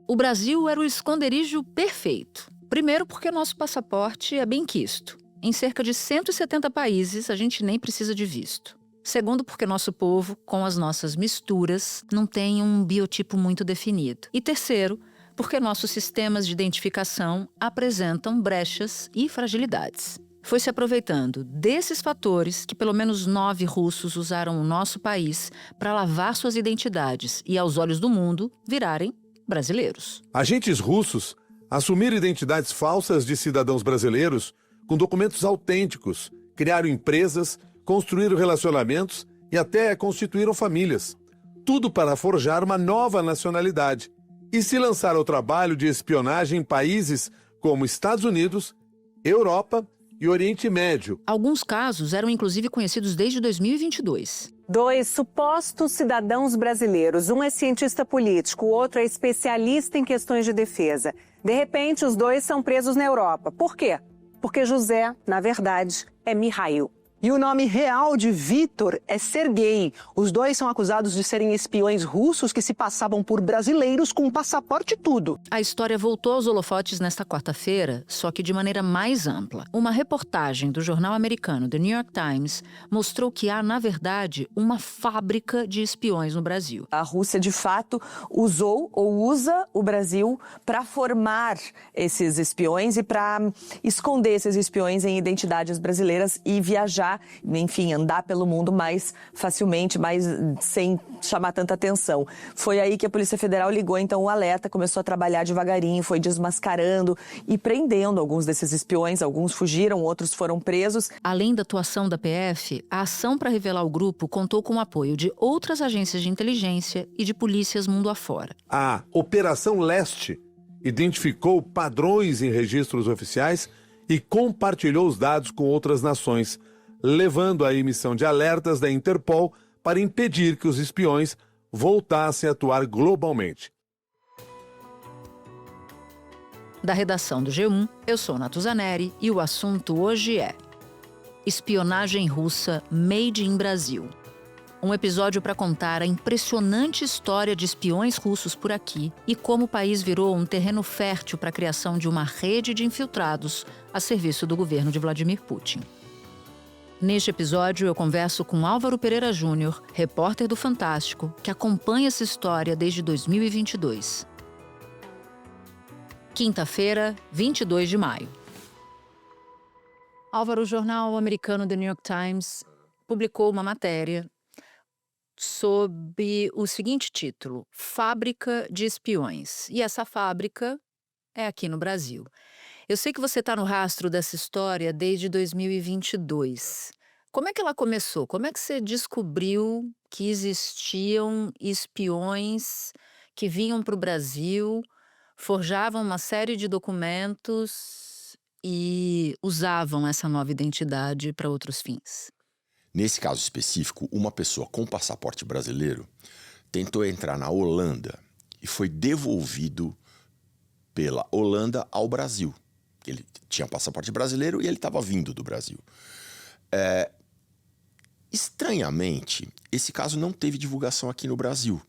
O Brasil era o esconderijo perfeito. Primeiro porque nosso passaporte é benquisto. Em cerca de 170 países, a gente nem precisa de visto. Segundo, porque nosso povo, com as nossas misturas, não tem um biotipo muito definido. E terceiro, porque nossos sistemas de identificação apresentam brechas e fragilidades. Foi se aproveitando desses fatores que pelo menos 9 russos usaram o nosso país para lavar suas identidades e, aos olhos do mundo, virarem brasileiros. Agentes russos assumiram identidades falsas de cidadãos brasileiros com documentos autênticos, criaram empresas, construíram relacionamentos e até constituíram famílias. Tudo para forjar uma nova nacionalidade e se lançar ao trabalho de espionagem em países como Estados Unidos, Europa e Oriente Médio. Alguns casos eram inclusive conhecidos desde 2022. 2 supostos cidadãos brasileiros. Um é cientista político, o outro é especialista em questões de defesa. De repente, os 2 são presos na Europa. Por quê? Porque José, na verdade, é Mihail. E o nome real de Vitor é Sergei. Os 2 são acusados de serem espiões russos que se passavam por brasileiros com passaporte e tudo. A história voltou aos holofotes nesta quarta-feira, só que de maneira mais ampla. Uma reportagem do jornal americano The New York Times mostrou que há, na verdade, uma fábrica de espiões no Brasil. A Rússia, de fato, usou ou usa o Brasil para formar esses espiões e para esconder esses espiões em identidades brasileiras e viajar, enfim, andar pelo mundo mais facilmente, mais sem chamar tanta atenção. Foi aí que a Polícia Federal ligou, então, o alerta, começou a trabalhar devagarinho, foi desmascarando e prendendo alguns desses espiões. Alguns fugiram, outros foram presos. Além da atuação da PF, a ação para revelar o grupo contou com o apoio de outras agências de inteligência e de polícias mundo afora. A Operação Leste identificou padrões em registros oficiais e compartilhou os dados com outras nações, levando à emissão de alertas da Interpol para impedir que os espiões voltassem a atuar globalmente. Da redação do G1, eu sou Natuzaneri e o assunto hoje é espionagem russa made in Brasil. Um episódio para contar a impressionante história de espiões russos por aqui e como o país virou um terreno fértil para a criação de uma rede de infiltrados a serviço do governo de Vladimir Putin. Neste episódio, eu converso com Álvaro Pereira Júnior, repórter do Fantástico, que acompanha essa história desde 2022. Quinta-feira, 22 de maio. Álvaro, o jornal americano The New York Times publicou uma matéria sob o seguinte título: Fábrica de Espiões. E essa fábrica é aqui no Brasil. Eu sei que você está no rastro dessa história desde 2022. Como é que ela começou? Como é que você descobriu que existiam espiões que vinham para o Brasil, forjavam uma série de documentos e usavam essa nova identidade para outros fins? Nesse caso específico, uma pessoa com passaporte brasileiro tentou entrar na Holanda e foi devolvido pela Holanda ao Brasil. Ele tinha passaporte brasileiro e ele estava vindo do Brasil. Estranhamente, esse caso não teve divulgação aqui no Brasil.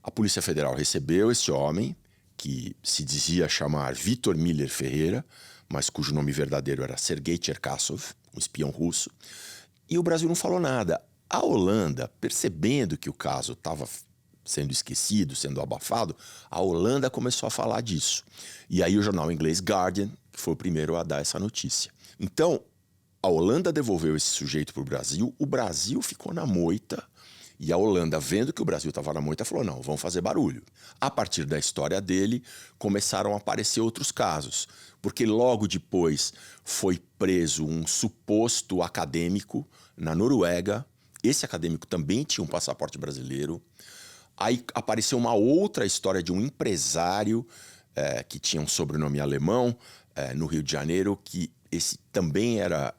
A Polícia Federal recebeu esse homem, que se dizia chamar Vitor Miller Ferreira, mas cujo nome verdadeiro era Sergei Cherkasov, um espião russo, e o Brasil não falou nada. A Holanda, percebendo que o caso estava sendo esquecido, sendo abafado, a Holanda começou a falar disso. E aí o jornal inglês Guardian que foi o primeiro a dar essa notícia. Então, a Holanda devolveu esse sujeito para o Brasil ficou na moita, e a Holanda, vendo que o Brasil estava na moita, falou: não, vamos fazer barulho. A partir da história dele, começaram a aparecer outros casos, porque logo depois foi preso um suposto acadêmico na Noruega. Esse acadêmico também tinha um passaporte brasileiro. Aí apareceu uma outra história de um empresário que tinha um sobrenome alemão, no Rio de Janeiro, que esse também era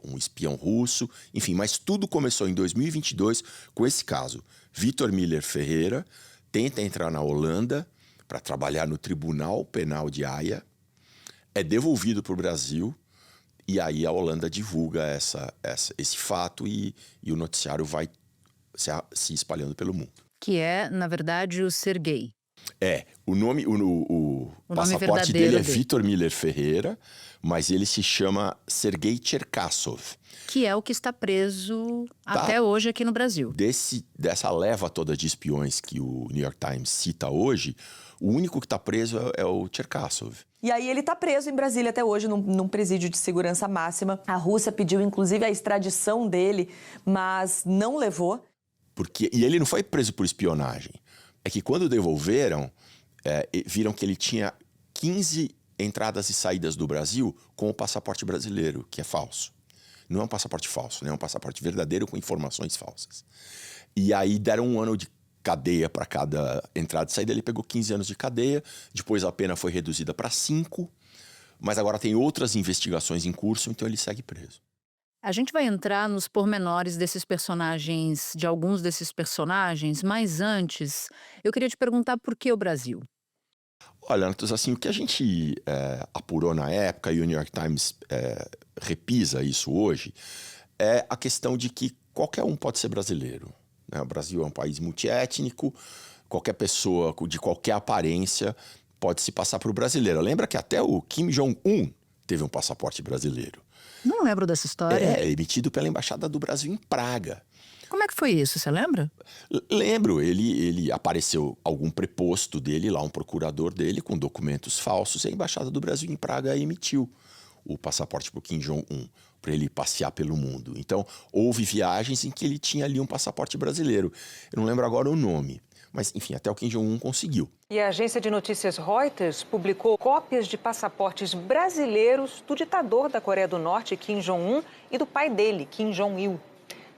um espião russo. Enfim, mas tudo começou em 2022 com esse caso. Vitor Miller Ferreira tenta entrar na Holanda para trabalhar no Tribunal Penal de Haia, é devolvido para o Brasil, e aí a Holanda divulga esse fato e o noticiário vai se espalhando pelo mundo. Que é, na verdade, o Sergei. O nome passaporte verdadeiro dele é dele. Vitor Miller Ferreira, mas ele se chama Sergei Cherkasov. Que é o que está preso até hoje aqui no Brasil. Dessa leva toda de espiões que o New York Times cita hoje, o único que está preso é o Cherkasov. E aí ele está preso em Brasília até hoje, num presídio de segurança máxima. A Rússia pediu, inclusive, a extradição dele, mas não levou. E ele não foi preso por espionagem. É que quando devolveram, viram que ele tinha 15 entradas e saídas do Brasil com o passaporte brasileiro, que é falso. Não é um passaporte falso, né? É um passaporte verdadeiro com informações falsas. E aí deram 1 ano de cadeia para cada entrada e saída. Ele pegou 15 anos de cadeia, depois a pena foi reduzida para 5, mas agora tem outras investigações em curso, então ele segue preso. A gente vai entrar nos pormenores desses personagens, de alguns desses personagens, mas antes eu queria te perguntar por que o Brasil? Olha, Natus, assim, o que a gente apurou na época, e o New York Times repisa isso hoje, é a questão de que qualquer um pode ser brasileiro, né? O Brasil é um país multiétnico, qualquer pessoa de qualquer aparência pode se passar por brasileiro. Lembra que até o Kim Jong-un teve um passaporte brasileiro. Não lembro dessa história. É emitido pela Embaixada do Brasil em Praga. Como é que foi isso, você lembra? Lembro, ele apareceu algum preposto dele lá, um procurador dele com documentos falsos, e a Embaixada do Brasil em Praga emitiu o passaporte para o Kim Jong-un, para ele passear pelo mundo. Então, houve viagens em que ele tinha ali um passaporte brasileiro. Eu não lembro agora o nome, mas enfim, até o Kim Jong-un conseguiu. E a agência de notícias Reuters publicou cópias de passaportes brasileiros do ditador da Coreia do Norte, Kim Jong-un, e do pai dele, Kim Jong-il.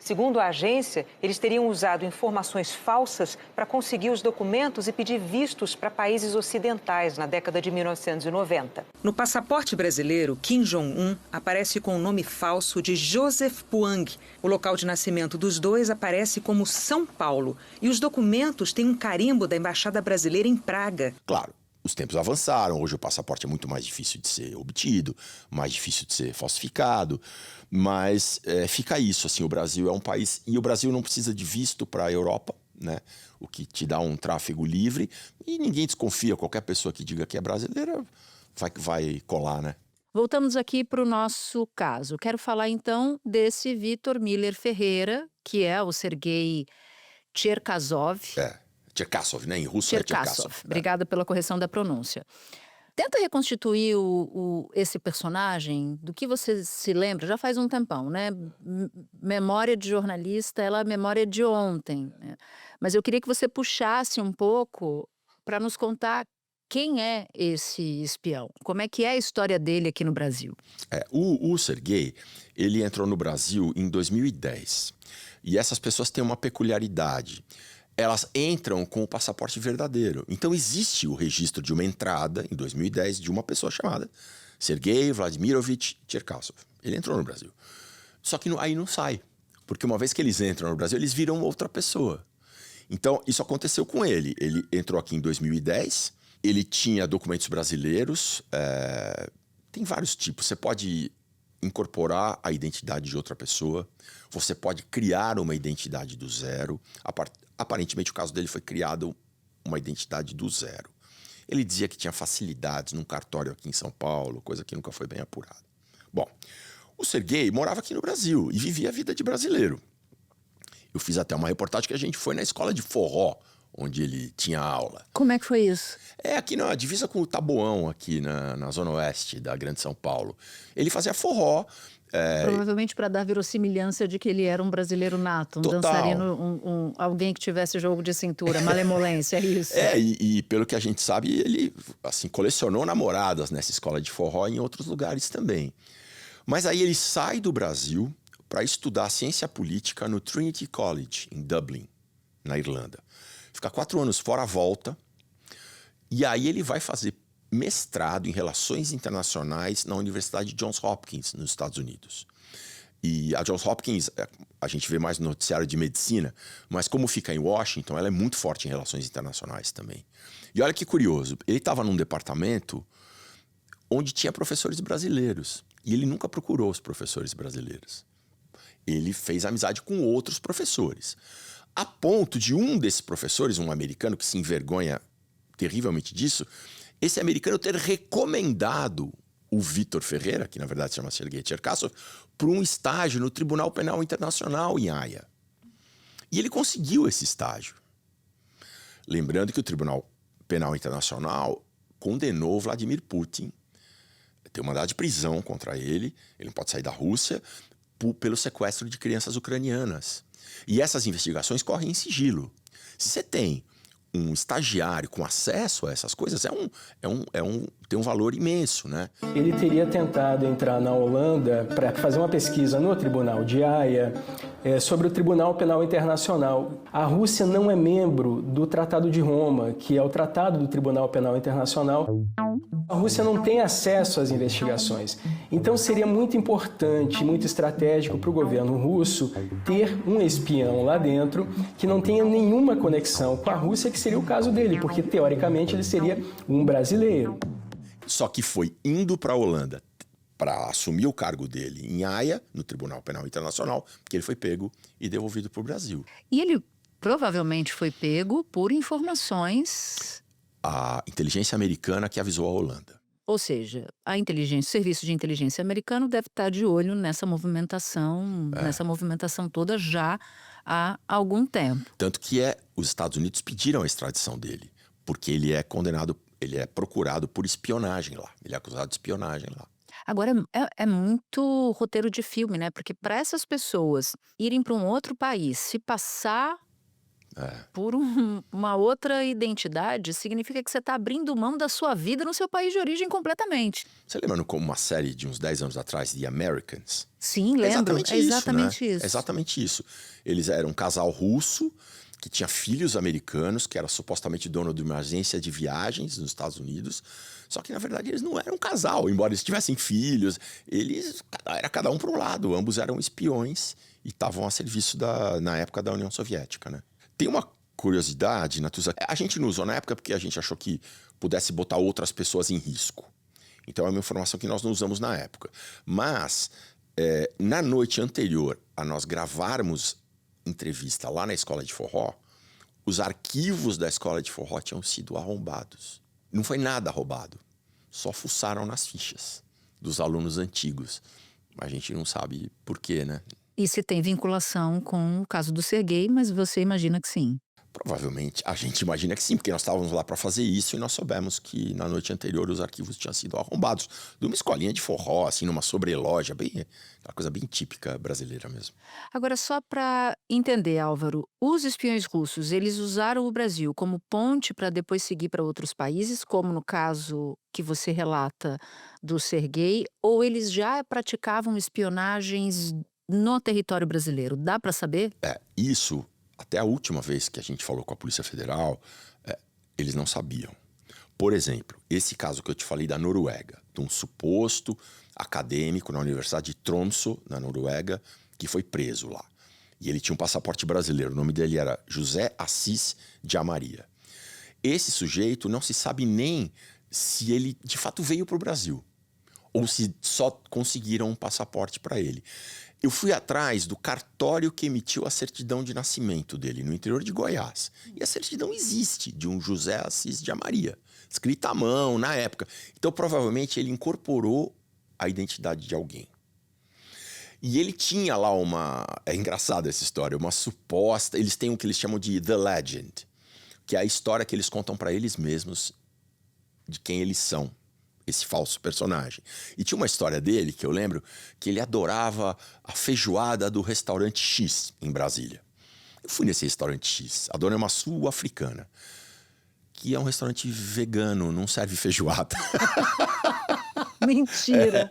Segundo a agência, eles teriam usado informações falsas para conseguir os documentos e pedir vistos para países ocidentais na década de 1990. No passaporte brasileiro, Kim Jong-un aparece com o nome falso de Joseph Puang. O local de nascimento dos dois aparece como São Paulo. E os documentos têm um carimbo da Embaixada Brasileira em Praga. Claro. Os tempos avançaram, hoje o passaporte é muito mais difícil de ser obtido, mais difícil de ser falsificado, mas fica isso, assim, o Brasil é um país, e o Brasil não precisa de visto para a Europa, né? O que te dá um tráfego livre, e ninguém desconfia, qualquer pessoa que diga que é brasileira vai colar, né? Voltamos aqui para o nosso caso. Quero falar então desse Vitor Miller Ferreira, que é o Sergei Cherkasov. Cherkasov, né? Em russo é Cherkasov. Obrigada pela correção da pronúncia. Tenta reconstituir esse personagem, do que você se lembra, já faz um tempão, né? Memória de jornalista, ela é memória de ontem, né? Mas eu queria que você puxasse um pouco para nos contar quem é esse espião, como é que é a história dele aqui no Brasil. O Sergei, ele entrou no Brasil em 2010. E essas pessoas têm uma peculiaridade. Elas entram com o passaporte verdadeiro. Então, existe o registro de uma entrada, em 2010, de uma pessoa chamada Sergei Vladimirovich Cherkasov. Ele entrou no Brasil. Só que aí não sai. Porque uma vez que eles entram no Brasil, eles viram outra pessoa. Então, isso aconteceu com ele. Ele entrou aqui em 2010, ele tinha documentos brasileiros. Tem vários tipos. Você pode incorporar a identidade de outra pessoa. Você pode criar uma identidade do zero. Aparentemente, o caso dele foi criado uma identidade do zero. Ele dizia que tinha facilidades num cartório aqui em São Paulo, coisa que nunca foi bem apurada. Bom, o Sergei morava aqui no Brasil e vivia a vida de brasileiro. Eu fiz até uma reportagem que a gente foi na escola de forró, onde ele tinha aula. Como é que foi isso? Aqui na divisa com o Taboão, aqui na zona oeste da Grande São Paulo. Ele fazia forró. Provavelmente para dar verossimilhança de que ele era um brasileiro nato, um Total. dançarino, alguém que tivesse jogo de cintura, malemolência, é isso? E pelo que a gente sabe, ele assim, colecionou namoradas nessa escola de forró e em outros lugares também. Mas aí ele sai do Brasil para estudar ciência política no Trinity College, em Dublin, na Irlanda. Fica 4 anos fora, volta, e aí ele vai fazer mestrado em Relações Internacionais na Universidade Johns Hopkins, nos Estados Unidos. E a Johns Hopkins, a gente vê mais no noticiário de medicina, mas como fica em Washington, ela é muito forte em relações internacionais também. E olha que curioso, ele estava num departamento onde tinha professores brasileiros, e ele nunca procurou os professores brasileiros. Ele fez amizade com outros professores, a ponto de um desses professores, um americano que se envergonha terrivelmente disso, esse americano ter recomendado o Vitor Ferreira, que na verdade se chama Sergei Cherkasov, para um estágio no Tribunal Penal Internacional em Haia. E ele conseguiu esse estágio. Lembrando que o Tribunal Penal Internacional condenou Vladimir Putin, tem um mandado de prisão contra ele não pode sair da Rússia, pelo sequestro de crianças ucranianas. E essas investigações correm em sigilo. Se você tem um estagiário com acesso a essas coisas, tem um valor imenso, né? Ele teria tentado entrar na Holanda para fazer uma pesquisa no Tribunal de Haia sobre o Tribunal Penal Internacional. A Rússia não é membro do Tratado de Roma, que é o Tratado do Tribunal Penal Internacional. A Rússia não tem acesso às investigações. Então seria muito importante, muito estratégico para o governo russo ter um espião lá dentro que não tenha nenhuma conexão com a Rússia, que seria o caso dele, porque teoricamente ele seria um brasileiro. Só que foi indo para a Holanda para assumir o cargo dele em Haia, no Tribunal Penal Internacional, que ele foi pego e devolvido para o Brasil. E ele provavelmente foi pego por informações... A inteligência americana que avisou a Holanda. Ou seja, o serviço de inteligência americano deve estar de olho nessa movimentação toda já há algum tempo. Tanto que os Estados Unidos pediram a extradição dele, porque ele é condenado, ele é procurado por espionagem lá, ele é acusado de espionagem lá. Agora, é muito roteiro de filme, né? Porque para essas pessoas irem para um outro país, se passar por uma outra identidade, significa que você está abrindo mão da sua vida no seu país de origem completamente. Você lembra como uma série de uns 10 anos atrás, The Americans? Sim, lembro. É exatamente isso. É exatamente isso. Eles eram um casal russo que tinha filhos americanos, que era supostamente dono de uma agência de viagens nos Estados Unidos. Só que, na verdade, eles não eram um casal. Embora eles tivessem filhos, era cada um para um lado. Ambos eram espiões e estavam a serviço, na época, da União Soviética, né? Tem uma curiosidade, Natuza. A gente não usou na época porque a gente achou que pudesse botar outras pessoas em risco. Então é uma informação que nós não usamos na época. Mas, na noite anterior a nós gravarmos entrevista lá na Escola de Forró, os arquivos da Escola de Forró tinham sido arrombados. Não foi nada roubado. Só fuçaram nas fichas dos alunos antigos. A gente não sabe por quê, né? E se tem vinculação com o caso do Sergei, mas você imagina que sim. Provavelmente, a gente imagina que sim, porque nós estávamos lá para fazer isso e nós soubemos que na noite anterior os arquivos tinham sido arrombados. De uma escolinha de forró, assim, numa sobreloja, uma coisa bem típica brasileira mesmo. Agora, só para entender, Álvaro, os espiões russos, eles usaram o Brasil como ponte para depois seguir para outros países, como no caso que você relata do Sergei, ou eles já praticavam espionagens no território brasileiro? Dá para saber? Isso, até a última vez que a gente falou com a Polícia Federal, eles não sabiam. Por exemplo, esse caso que eu te falei da Noruega, de um suposto acadêmico na Universidade de Tromsø, na Noruega, que foi preso lá. E ele tinha um passaporte brasileiro, o nome dele era José Assis de Amaria. Esse sujeito não se sabe nem se ele de fato veio para o Brasil, ou se só conseguiram um passaporte para ele. Eu fui atrás do cartório que emitiu a certidão de nascimento dele, no interior de Goiás. E a certidão existe, de um José Assis de Amaria, escrita à mão, na época. Então, provavelmente, ele incorporou a identidade de alguém. E ele tinha lá é engraçada essa história, uma suposta... Eles têm o que eles chamam de The Legend, que é a história que eles contam para eles mesmos de quem eles são. Esse falso personagem. E tinha uma história dele, que eu lembro, que ele adorava a feijoada do restaurante X, em Brasília. Eu fui nesse restaurante X. A dona é uma sul-africana, que é um restaurante vegano, não serve feijoada. Mentira!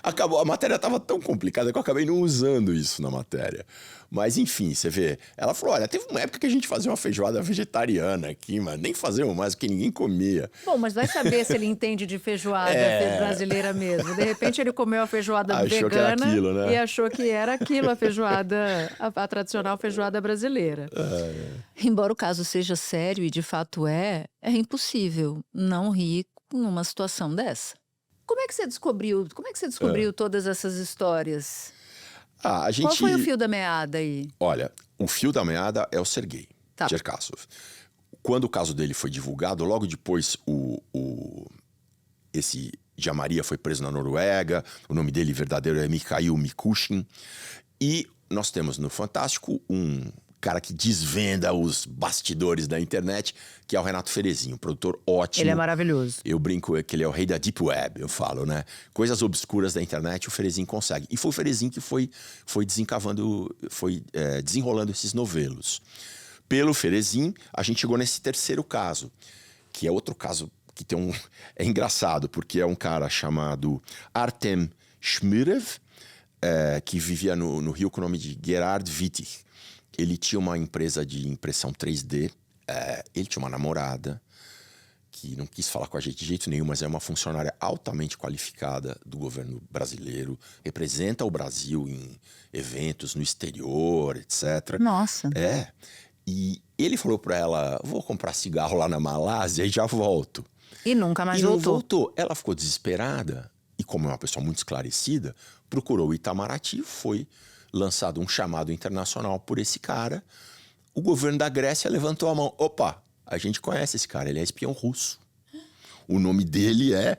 A matéria estava tão complicada que eu acabei não usando isso na matéria. Mas, enfim, você vê. Ela falou, olha, teve uma época que a gente fazia uma feijoada vegetariana aqui, mas nem fazíamos mais, porque ninguém comia. Bom, mas vai saber se ele entende de feijoada brasileira mesmo. De repente ele comeu a feijoada achou vegana que era aquilo, né? E achou que era aquilo, a feijoada, a tradicional feijoada brasileira. Embora o caso seja sério e de fato é impossível não rir numa situação dessa. Como é que você descobriu todas essas histórias? Qual foi o fio da meada aí? Olha, o fio da meada é o Sergei Cherkasov. quando o caso dele foi divulgado, logo depois esse Jamaria foi preso na Noruega, o nome dele verdadeiro é Mikhail Mikushkin, e nós temos no Fantástico um cara que desvenda os bastidores da internet, que é o Renato Ferezinho, um produtor ótimo. Ele é maravilhoso. Eu brinco que ele é o rei da Deep Web, eu falo, né? Coisas obscuras da internet, o Ferezinho consegue. E foi o Ferezinho que foi desenrolando esses novelos. Pelo Ferezinho, a gente chegou nesse terceiro caso, que é outro caso que tem é engraçado, porque é um cara chamado Artem Shmirev, que vivia no Rio com o nome de Gerard Wittig. Ele tinha uma empresa de impressão 3D, ele tinha uma namorada que não quis falar com a gente de jeito nenhum, mas é uma funcionária altamente qualificada do governo brasileiro, representa o Brasil em eventos no exterior, etc. Nossa. E ele falou pra ela, vou comprar cigarro lá na Malásia e já volto. E nunca mais E não voltou. voltou. Ela ficou desesperada e, como é uma pessoa muito esclarecida, procurou o Itamaraty, foi lançado um chamado internacional por esse cara. O governo da Grécia levantou a mão. Opa, a gente conhece esse cara, ele é espião russo. O nome dele é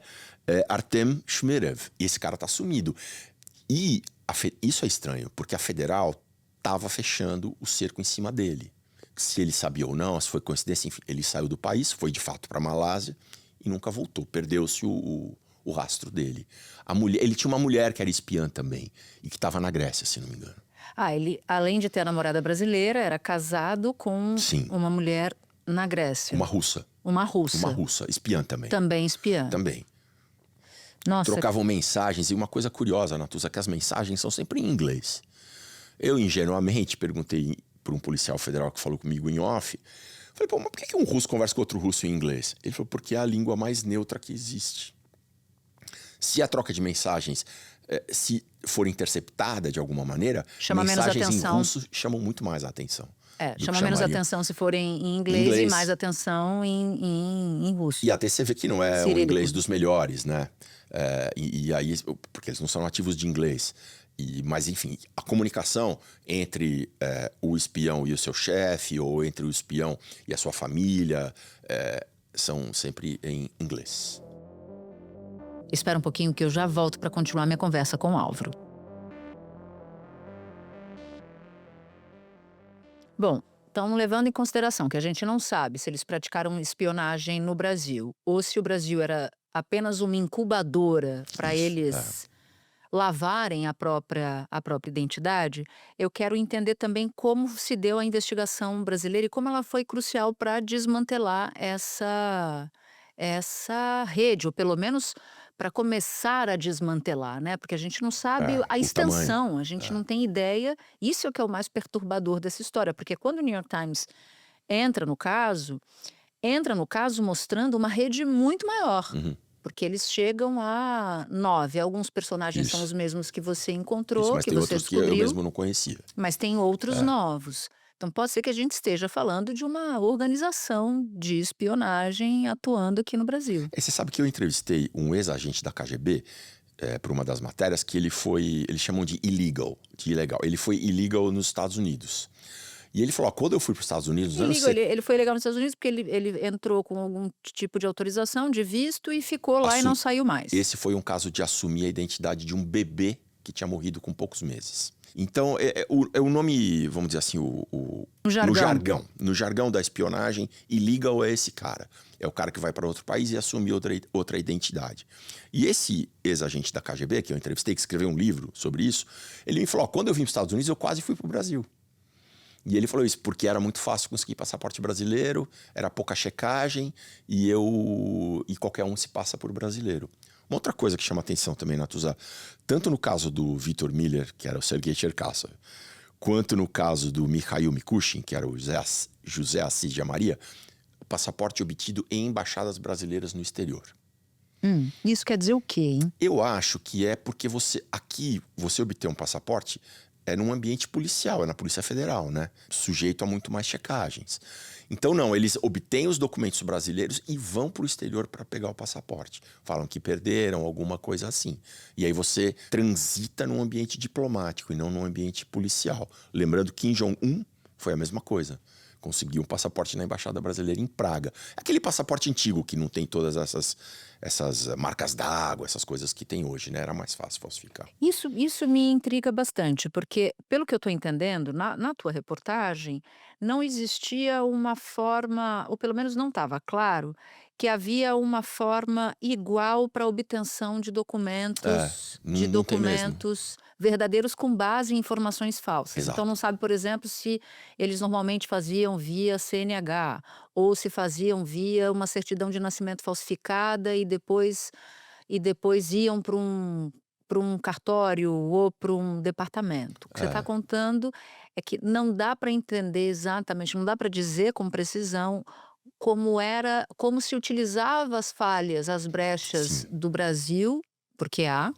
Artem Shmirev. E esse cara tá sumido. E isso é estranho, porque a Federal estava fechando o cerco em cima dele. Se ele sabia ou não, se foi coincidência, enfim, ele saiu do país, foi de fato para a Malásia e nunca voltou. Perdeu-se o rastro dele. Ele tinha uma mulher que era espiã também e que estava na Grécia, se não me engano. Ele, além de ter a namorada brasileira, era casado com uma mulher na Grécia. Uma russa. Uma russa. Uma russa, espiã também. Também espiã. Também. Nossa. Trocavam mensagens e uma coisa curiosa, Natuza, que as mensagens são sempre em inglês. Eu, ingenuamente, perguntei para um policial federal que falou comigo em off, falei, pô, mas por que um russo conversa com outro russo em inglês? Ele falou, porque é a língua mais neutra que existe. Se a troca de mensagens se for interceptada de alguma maneira, chama mensagens menos atenção. em russo chamam muito mais a atenção. Chama menos atenção se forem em inglês e mais atenção em russo. E até você vê que não é Cirílico. o inglês dos melhores, né? E aí, porque eles não são nativos de inglês. Mas, enfim, a comunicação entre o espião e o seu chefe, ou entre o espião e a sua família, são sempre em inglês. Espera um pouquinho que eu já volto para continuar minha conversa com o Álvaro. Bom, então levando em consideração que a gente não sabe se eles praticaram espionagem no Brasil ou se o Brasil era apenas uma incubadora para eles lavarem a própria identidade, eu quero entender também como se deu a investigação brasileira e como ela foi crucial para desmantelar essa rede, ou pelo menos para começar a desmantelar, né? Porque a gente não sabe a extensão, tamanho. A gente não tem ideia. Isso é o que é o mais perturbador dessa história, porque quando o New York Times entra no caso mostrando uma rede muito maior. Uhum. Porque eles chegam a 9. Alguns personagens são os mesmos que você encontrou, mas que tem você outros descobriu. que eu mesmo não conhecia. Mas tem outros novos. Então pode ser que a gente esteja falando de uma organização de espionagem atuando aqui no Brasil. Você sabe que eu entrevistei um ex-agente da KGB para uma das matérias que eles chamam de ilegal. Ele foi illegal nos Estados Unidos. E ele falou, quando eu fui para os Estados Unidos... Ele foi legal nos Estados Unidos porque ele entrou com algum tipo de autorização, de visto, e ficou lá e não saiu mais. Esse foi um caso de assumir a identidade de um bebê que tinha morrido com poucos meses. Então, o nome, vamos dizer assim, no jargão da espionagem, illegal é esse cara. É o cara que vai para outro país e assume outra identidade. E esse ex-agente da KGB, que eu entrevistei, que escreveu um livro sobre isso, ele me falou, quando eu vim para os Estados Unidos, eu quase fui para o Brasil. E ele falou isso, porque era muito fácil conseguir passaporte brasileiro, era pouca checagem e qualquer um se passa por brasileiro. Uma outra coisa que chama atenção também, Natuza, tanto no caso do Vitor Miller, que era o Sergei Cherkasov, quanto no caso do Mikhail Mikushkin, que era o José Assis Jamaria, passaporte obtido em embaixadas brasileiras no exterior. Isso quer dizer o quê, hein? Eu acho que é porque você obter um passaporte é num ambiente policial, é na Polícia Federal, né? Sujeito a muito mais checagens. Então, não, eles obtêm os documentos brasileiros e vão para o exterior para pegar o passaporte. Falam que perderam, alguma coisa assim. E aí você transita num ambiente diplomático e não num ambiente policial. Lembrando que Kim Jong-un foi a mesma coisa. conseguiu um passaporte na Embaixada Brasileira em Praga. Aquele passaporte antigo que não tem todas essas marcas d'água, essas coisas que tem hoje, né? Era mais fácil falsificar. Isso me intriga bastante, porque, pelo que eu estou entendendo, na tua reportagem, não existia uma forma, ou pelo menos não estava claro, que havia uma forma igual para obtenção de documentos, não tem mesmo. verdadeiros com base em informações falsas. Exato. Então não sabe, por exemplo, se eles normalmente faziam via CNH ou se faziam via uma certidão de nascimento falsificada e depois iam para um cartório ou para um departamento. O que você está contando é que não dá para entender exatamente, não dá para dizer com precisão como se utilizava as falhas, as brechas Sim. do Brasil, porque há,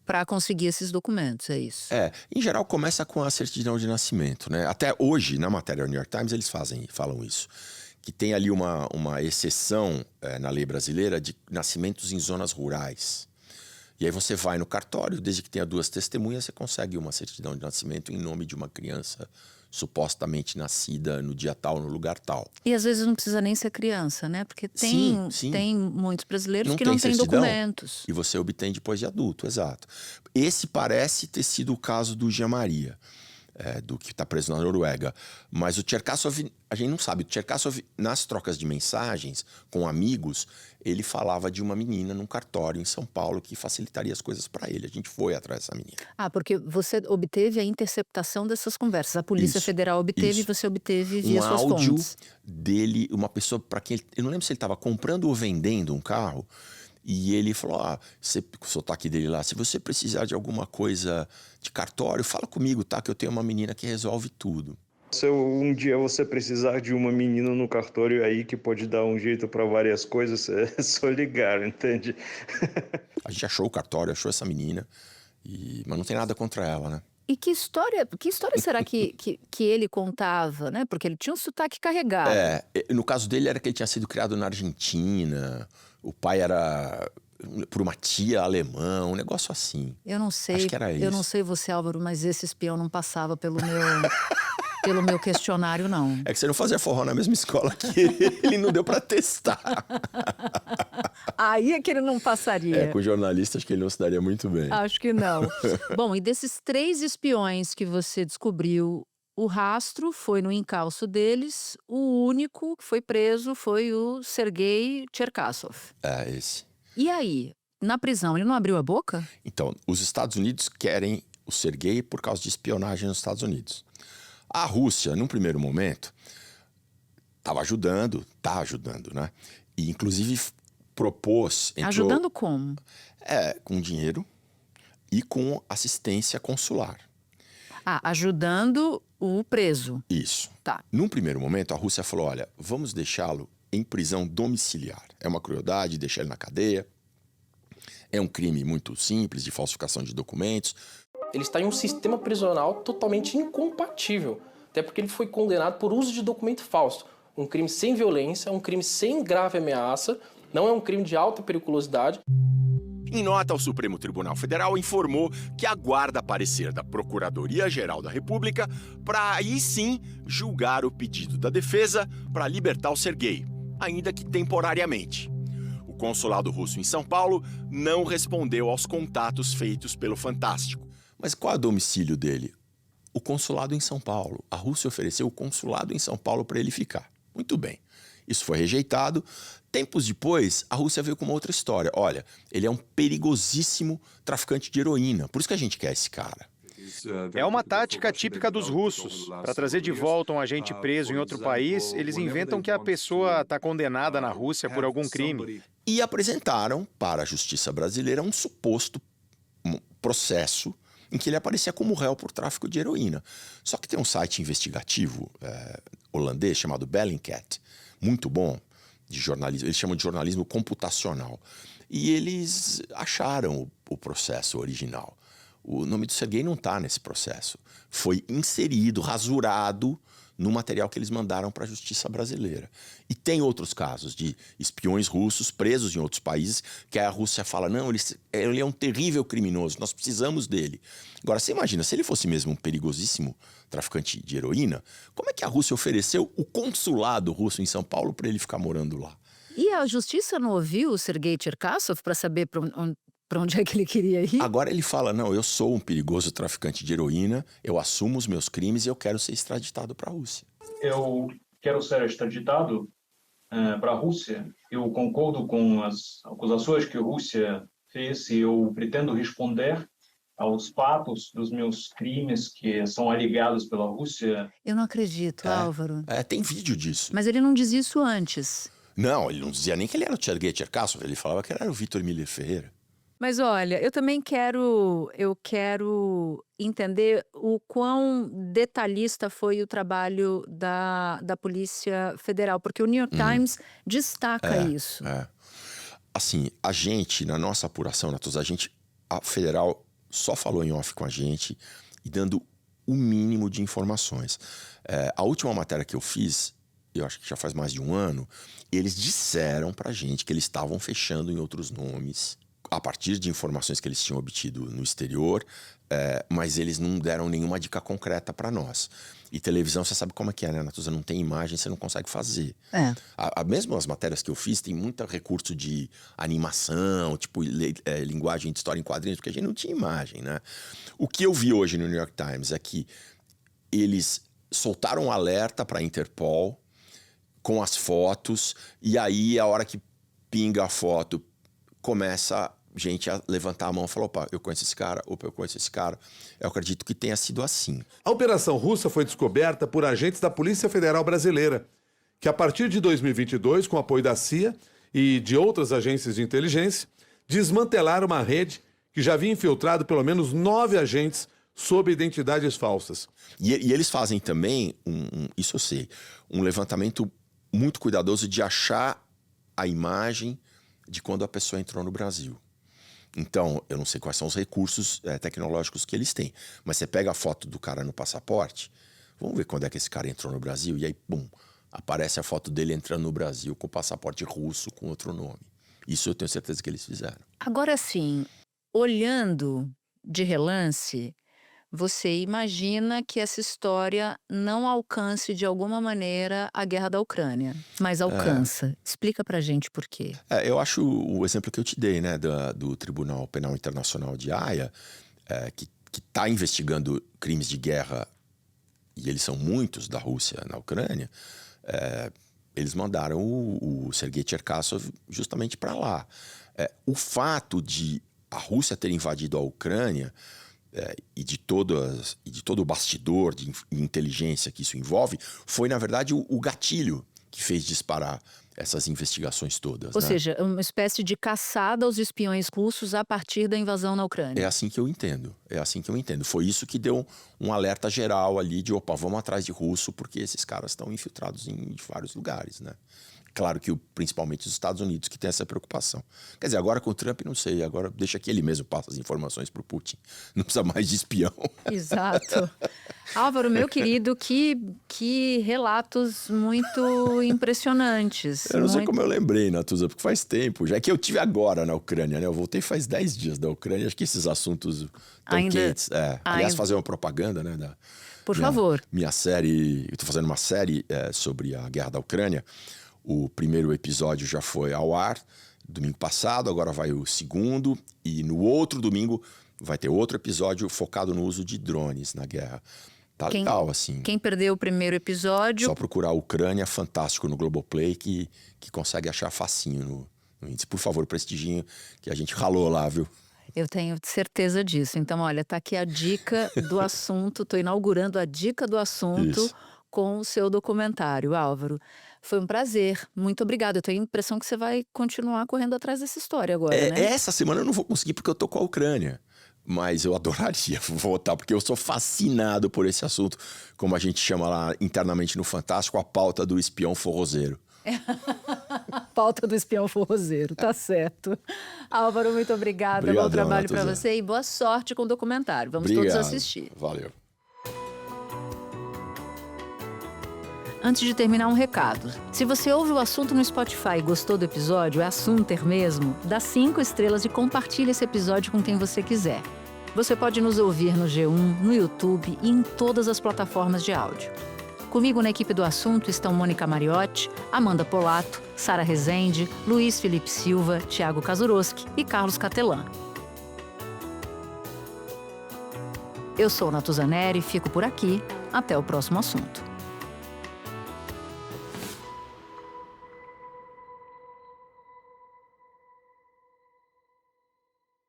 para conseguir esses documentos, é isso. Em geral começa com a certidão de nascimento, né? Até hoje, na matéria do New York Times, eles falam isso. Que tem ali uma exceção na lei brasileira de nascimentos em zonas rurais. E aí você vai no cartório, desde que tenha 2 testemunhas, você consegue uma certidão de nascimento em nome de uma criança supostamente nascida no dia tal, no lugar tal. E às vezes não precisa nem ser criança, né? Porque tem muitos brasileiros que não têm certidão, documentos. E você obtém depois de adulto, exato. Esse parece ter sido o caso do Jean Maria, do que está preso na Noruega. Mas o Cherkasov, a gente não sabe. O Cherkasov, nas trocas de mensagens com amigos, ele falava de uma menina num cartório em São Paulo que facilitaria as coisas para ele. A gente foi atrás dessa menina. Porque você obteve a interceptação dessas conversas. A Polícia Federal obteve e você obteve via suas áudio fontes. Dele, uma pessoa para quem... Eu não lembro se ele estava comprando ou vendendo um carro. E ele falou, com o sotaque dele lá, se você precisar de alguma coisa de cartório, fala comigo, tá? Que eu tenho uma menina que resolve tudo. Se um dia você precisar de uma menina no cartório aí que pode dar um jeito para várias coisas, é só ligar, entende? A gente achou o cartório, achou essa menina, mas não tem nada contra ela, né? E que história será que ele contava, né? Porque ele tinha um sotaque carregado. No caso dele era que ele tinha sido criado na Argentina, o pai era por uma tia alemã, um negócio assim. Eu não sei, acho que era isso. Eu não sei você, Álvaro, mas esse espião não passava pelo meu questionário, não. É que você não fazia forró na mesma escola que ele não deu pra testar. Aí é que ele não passaria. Com jornalista acho que ele não se daria muito bem. Acho que não. Bom, e desses 3 espiões que você descobriu, o rastro foi no encalço deles, o único que foi preso foi o Sergei Cherkasov. Esse. E aí, na prisão, ele não abriu a boca? Então, os Estados Unidos querem o Sergei por causa de espionagem nos Estados Unidos. A Rússia, num primeiro momento, tá ajudando, né? E, inclusive, propôs... Ajudando como? Com dinheiro e com assistência consular. Ajudando o preso. Isso. Tá. Num primeiro momento, a Rússia falou, olha, vamos deixá-lo em prisão domiciliar. É uma crueldade deixar ele na cadeia. É um crime muito simples de falsificação de documentos. Ele está em um sistema prisional totalmente incompatível, até porque ele foi condenado por uso de documento falso. Um crime sem violência, um crime sem grave ameaça, não é um crime de alta periculosidade. Em nota, o Supremo Tribunal Federal informou que aguarda parecer da Procuradoria-Geral da República para aí sim julgar o pedido da defesa para libertar o Sergei, ainda que temporariamente. O consulado russo em São Paulo não respondeu aos contatos feitos pelo Fantástico. Mas qual é o domicílio dele? O consulado em São Paulo. A Rússia ofereceu o consulado em São Paulo para ele ficar. Muito bem. Isso foi rejeitado. Tempos depois, a Rússia veio com uma outra história. Olha, ele é um perigosíssimo traficante de heroína. Por isso que a gente quer esse cara. É uma tática típica dos russos. Para trazer de volta um agente preso em outro país, eles inventam que a pessoa está condenada na Rússia por algum crime. E apresentaram para a justiça brasileira um suposto processo em que ele aparecia como réu por tráfico de heroína. Só que tem um site investigativo holandês chamado Bellingcat, muito bom, de jornalismo, eles chamam de jornalismo computacional. E eles acharam o processo original. O nome do Sergei não está nesse processo. Foi inserido, rasurado no material que eles mandaram para a justiça brasileira. E tem outros casos de espiões russos presos em outros países que a Rússia fala, não, ele é um terrível criminoso, nós precisamos dele. Agora, você imagina, se ele fosse mesmo um perigosíssimo traficante de heroína, como é que a Rússia ofereceu o consulado russo em São Paulo para ele ficar morando lá? E a justiça não ouviu o Sergei Cherkasov para saber para onde é que ele queria ir? Agora ele fala, não, eu sou um perigoso traficante de heroína, eu assumo os meus crimes e eu quero ser extraditado para a Rússia. Eu quero ser extraditado para a Rússia. Eu concordo com as acusações que a Rússia fez e eu pretendo responder aos fatos dos meus crimes que são alegados pela Rússia. Eu não acredito, Álvaro. Tem vídeo disso. Mas ele não dizia isso antes. Não, ele não dizia nem que ele era o Sergei Cherkasov, ele falava que ele era o Vitor Miller Ferreira. Mas olha, eu também quero entender o quão detalhista foi o trabalho da Polícia Federal, porque o New York Times destaca isso. Assim, a gente, na nossa apuração, a Federal só falou em off com a gente e dando o mínimo de informações. A última matéria que eu fiz, eu acho que já faz mais de um ano, eles disseram pra gente que eles estavam fechando em outros nomes, a partir de informações que eles tinham obtido no exterior, mas eles não deram nenhuma dica concreta para nós. E televisão, você sabe como é que é, né, Natuza? Não tem imagem, você não consegue fazer. Mesmo as matérias que eu fiz, tem muito recurso de animação, tipo linguagem de história em quadrinhos, porque a gente não tinha imagem, né? O que eu vi hoje no New York Times é que eles soltaram um alerta para a Interpol com as fotos, e aí a hora que pinga a foto, começa gente a levantar a mão e falar, opa, eu conheço esse cara, opa, eu conheço esse cara. Eu acredito que tenha sido assim. A operação russa foi descoberta por agentes da Polícia Federal Brasileira, que a partir de 2022, com apoio da CIA e de outras agências de inteligência, desmantelaram uma rede que já havia infiltrado pelo menos 9 agentes sob identidades falsas. E eles fazem também, isso eu sei, um levantamento muito cuidadoso de achar a imagem de quando a pessoa entrou no Brasil. Então, eu não sei quais são os recursos tecnológicos que eles têm, mas você pega a foto do cara no passaporte, vamos ver quando é que esse cara entrou no Brasil, e aí, pum, aparece a foto dele entrando no Brasil com o passaporte russo com outro nome. Isso eu tenho certeza que eles fizeram. Agora sim, olhando de relance, você imagina que essa história não alcance de alguma maneira a guerra da Ucrânia, mas alcança. Explica pra gente por quê. Eu acho o exemplo que eu te dei, né, do Tribunal Penal Internacional de Haia, que está investigando crimes de guerra, e eles são muitos da Rússia na Ucrânia, eles mandaram o Sergei Cherkasov justamente para lá. O fato de a Rússia ter invadido a Ucrânia e de todo o bastidor de inteligência que isso envolve, foi, na verdade, o gatilho que fez disparar essas investigações todas. Ou seja, uma espécie de caçada aos espiões russos a partir da invasão na Ucrânia. É assim que eu entendo. Foi isso que deu um alerta geral ali de, opa, vamos atrás de russo, porque esses caras estão infiltrados em vários lugares, né? Claro que principalmente os Estados Unidos que tem essa preocupação. Quer dizer, agora com o Trump, não sei, agora deixa que ele mesmo passa as informações para o Putin. Não precisa mais de espião. Exato. Álvaro, meu querido, que relatos muito impressionantes. Eu não sei como eu lembrei, Natuza, porque faz tempo. Já que eu tive agora na Ucrânia, né? Eu voltei faz 10 dias da Ucrânia. Acho que esses assuntos tão quentes. Aliás, fazer uma propaganda, né? Por favor. Minha série, eu estou fazendo uma série sobre a guerra da Ucrânia. O primeiro episódio já foi ao ar domingo passado, agora vai o segundo. E no outro domingo vai ter outro episódio focado no uso de drones na guerra. Tá legal, assim. Quem perdeu o primeiro episódio... Só procurar Ucrânia Fantástico no Globoplay que consegue achar facinho no índice. Por favor, prestigiem, que a gente ralou lá, viu? Eu tenho certeza disso. Então, olha, tá aqui a dica do assunto. Tô inaugurando a dica do assunto. Isso. Com o seu documentário, Álvaro. Foi um prazer. Muito obrigada. Eu tenho a impressão que você vai continuar correndo atrás dessa história agora, né? Essa semana eu não vou conseguir porque eu tô com a Ucrânia. Mas eu adoraria voltar, porque eu sou fascinado por esse assunto. Como a gente chama lá internamente no Fantástico, a pauta do espião forrozeiro. Pauta do espião forrozeiro, tá certo. Álvaro, muito obrigada. Bom trabalho para você e boa sorte com o documentário. Vamos todos assistir. Valeu. Antes de terminar, um recado. Se você ouve o assunto no Spotify e gostou do episódio, é assunter mesmo, dá 5 estrelas e compartilha esse episódio com quem você quiser. Você pode nos ouvir no G1, no YouTube e em todas as plataformas de áudio. Comigo na equipe do assunto estão Mônica Mariotti, Amanda Polato, Sara Rezende, Luiz Felipe Silva, Thiago Kazuroski e Carlos Catelan. Eu sou Natuzaneri e fico por aqui. Até o próximo assunto.